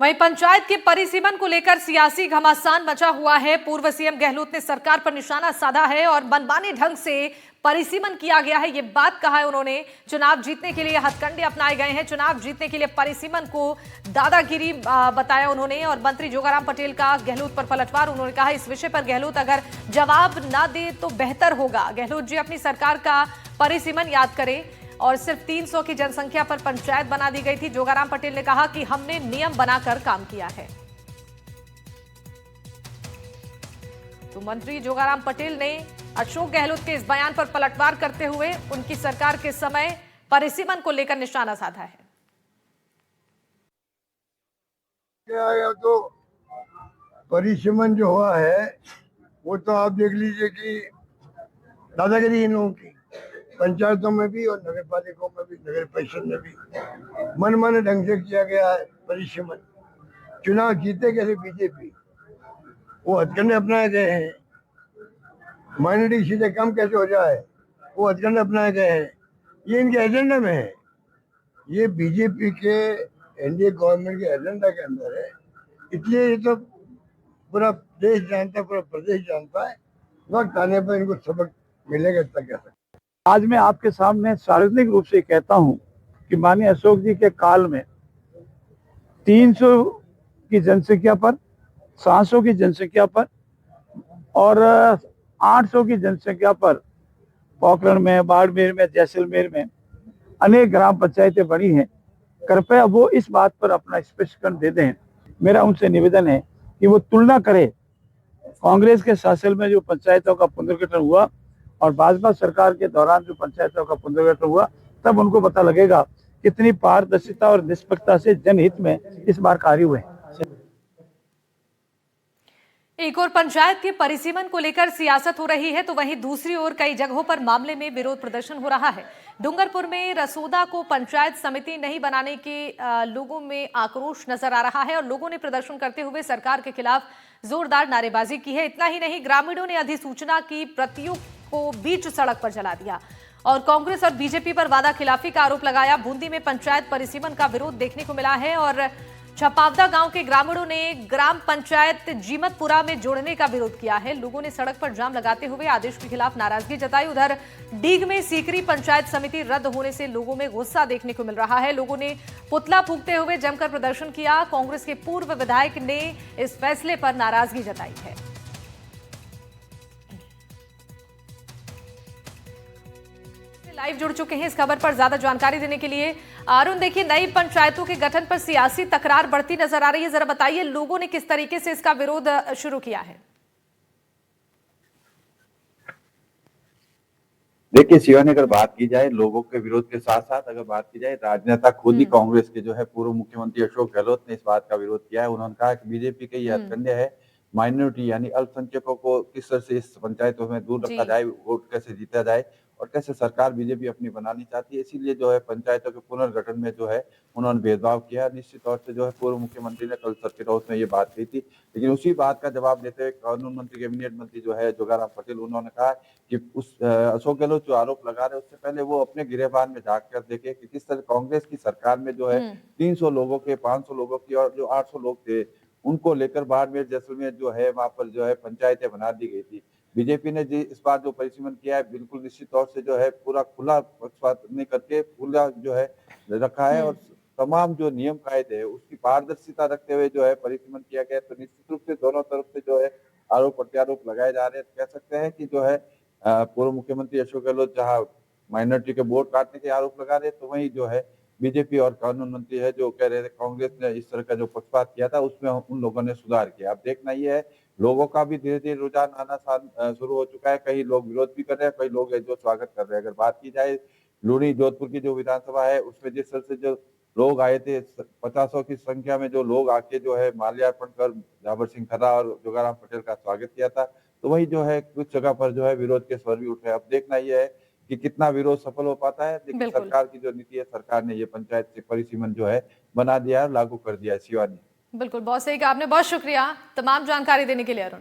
वहीं पंचायत के परिसीमन को लेकर सियासी घमासान मचा हुआ है। पूर्व सीएम गहलोत ने सरकार पर निशाना साधा है और मनमाने ढंग से परिसीमन किया गया है, ये बात कहा है उन्होंने। चुनाव जीतने के लिए हथकंडे अपनाए गए हैं, चुनाव जीतने के लिए परिसीमन को दादागिरी बताया उन्होंने। और मंत्री जोगाराम पटेल का गहलोत पर पलटवार, उन्होंने कहा इस विषय पर गहलोत अगर जवाब ना दे तो बेहतर होगा। गहलोत जी अपनी सरकार का परिसीमन याद करें और सिर्फ 300 की जनसंख्या पर पंचायत बना दी गई थी। जोगाराम पटेल ने कहा कि हमने नियम बनाकर काम किया है। तो मंत्री जोगाराम पटेल ने अशोक गहलोत के इस बयान पर पलटवार करते हुए उनकी सरकार के समय परिसीमन को लेकर निशाना साधा है। तो परिसीमन जो हुआ है वो तो आप देख लीजिए कि दादागिरी इन लोगों की पंचायतों में भी और नगर पालिकाओं में भी, नगर परिषद में भी मनमाने ढंग से किया गया है परिसीमन। चुनाव जीते कैसे बीजेपी, वो हथकंडे अपनाए गए हैं। माइनॉरिटी सीटें कम कैसे हो जाए, वो हथकंडे अपनाए गए हैं। ये इनके एजेंडा में है, ये बीजेपी के एनडीए गवर्नमेंट के एजेंडा के अंदर है। इसलिए ये तो पूरा देश जानता है, पूरा प्रदेश जानता है। वक्त आने पर इनको सबक मिलेगा, इतना कह सकते। आज मैं आपके सामने सार्वजनिक रूप से कहता हूं कि माननीय अशोक जी के काल में 300 की जनसंख्या पर, 700 की जनसंख्या पर और 800 की जनसंख्या पर पोखरण में, बाड़मेर में, जैसलमेर में अनेक ग्राम पंचायतें बनी हैं। कृपया वो इस बात पर अपना स्पष्टीकरण दे दें। मेरा उनसे निवेदन है कि वो तुलना करें कांग्रेस के शासन में जो पंचायतों का पुनर्गठन हुआ और भाजपा सरकार के दौरान जो पंचायतों का पुनर्गठन हुआ, तब उनको पता लगेगा कितनी पारदर्शिता और निष्पक्षता से जनहित में इस बार कार्य हुए। एक और पंचायत के परिसीमन को लेकर सियासत हो रही है, तो वहीं दूसरी ओर कई जगहों पर मामले में विरोध प्रदर्शन हो रहा है। डूंगरपुर में रसोदा को पंचायत समिति नहीं बनाने के लोगों में आक्रोश नजर आ रहा है और लोगों ने प्रदर्शन करते हुए सरकार के खिलाफ जोरदार नारेबाजी की है। इतना ही नहीं, ग्रामीणों ने अधिसूचना की प्रतियों को बीच सड़क पर जला दिया और कांग्रेस और बीजेपी पर वादा खिलाफी का आरोप लगाया। बूंदी में पंचायत परिसीमन का विरोध देखने को मिला है और छपावदा गांव के ग्रामीणों ने ग्राम पंचायत जीमतपुरा में जोड़ने का विरोध किया है। लोगों ने सड़क पर जाम लगाते हुए आदेश के खिलाफ नाराजगी जताई। उधर डीग में सीकरी पंचायत समिति रद्द होने से लोगों में गुस्सा देखने को मिल रहा है। लोगों ने पुतला फूंकते हुए जमकर प्रदर्शन किया। कांग्रेस के पूर्व विधायक ने इस फैसले पर नाराजगी जताई है। लाइव जुड़ चुके हैं इस खबर पर ज्यादा जानकारी देने के लिए अरुण। देखिए, नई पंचायतों के गठन पर सियासी तकरार बढ़ती नजर आ रही है, जरा बताइए लोगों ने किस तरीके से इसका विरोध शुरू किया है? देखिए शिवानी, अगर बात की जाए लोगों के विरोध के साथ साथ अगर बात की जाए राजनेता खुद ही कांग्रेस के जो है पूर्व मुख्यमंत्री अशोक गहलोत ने इस बात का विरोध किया है। उन्होंने कहा कि बीजेपी के ये हथकंडे है, माइनॉरिटी यानी अल्पसंख्यकों को किस तरह से इस पंचायतों में दूर रखा जाए, वोट कैसे जीता जाए और कैसे सरकार बीजेपी अपनी बनानी चाहती है। इसीलिए जो है पंचायतों के पुनर्गठन में जो है उन्होंने भेदभाव किया। निश्चित तौर से जो है पूर्व मुख्यमंत्री ने कल सर्किट हाउस में ये बात कही थी, लेकिन उसी बात का जवाब देते हुए कानून मंत्री, कैबिनेट मंत्री जो है जोगाराम पटेल, उन्होंने कहा कि उस अशोक गहलोत जो आरोप लगा रहे उससे पहले वो अपने गिरेबान में झांक कर देखे कि किस तरह कांग्रेस की सरकार में जो है 300 लोगों के, 500 लोगों की और जो 800 लोग थे उनको लेकर बाड़मेर, जैसलमेर जो है वहां पर जो है पंचायतें बना दी गई थी। बीजेपी ने इस बार जो परिसीमन किया है बिल्कुल निश्चित तौर से जो है पूरा खुला पक्षपात नहीं करके खुला जो है रखा है और तमाम जो नियम कायदे है उसकी पारदर्शिता रखते हुए जो है परिसीमन किया गया। तो निश्चित रूप से दोनों तरफ से जो है आरोप प्रत्यारोप लगाए जा रहे हैं। कह सकते हैं कि जो है पूर्व मुख्यमंत्री अशोक गहलोत जहाँ माइनॉरिटी के वोट काटने के आरोप लगा रहे, तो वहीं जो है बीजेपी और कानून मंत्री है जो कह रहे थे कांग्रेस ने इस तरह का जो पक्षपात किया था उसमें उन लोगों ने सुधार किया। अब देखना ये है, लोगों का भी धीरे धीरे रुझान आना शुरू हो चुका है। कई लोग विरोध भी कर रहे हैं, कई लोग है जो स्वागत कर रहे हैं। अगर बात की जाए लूणी जोधपुर की जो विधानसभा है उसमें जिस तरह से जो लोग आए थे 50 की संख्या में, जो लोग आके जो है माल्यार्पण कर जाबर सिंह खर्रा और जोगाराम पटेल का स्वागत किया था, तो वही जो है कुछ जगह पर जो है विरोध के स्वर भी उठे। अब देखना यह है कि कितना विरोध सफल हो पाता है, लेकिन सरकार की जो नीति है, सरकार ने ये पंचायत से परिसीमन जो है बना दिया है, लागू कर दिया है। शिवानी, बिल्कुल, बहुत सही कहा आपने, बहुत शुक्रिया तमाम जानकारी देने के लिए अरुण।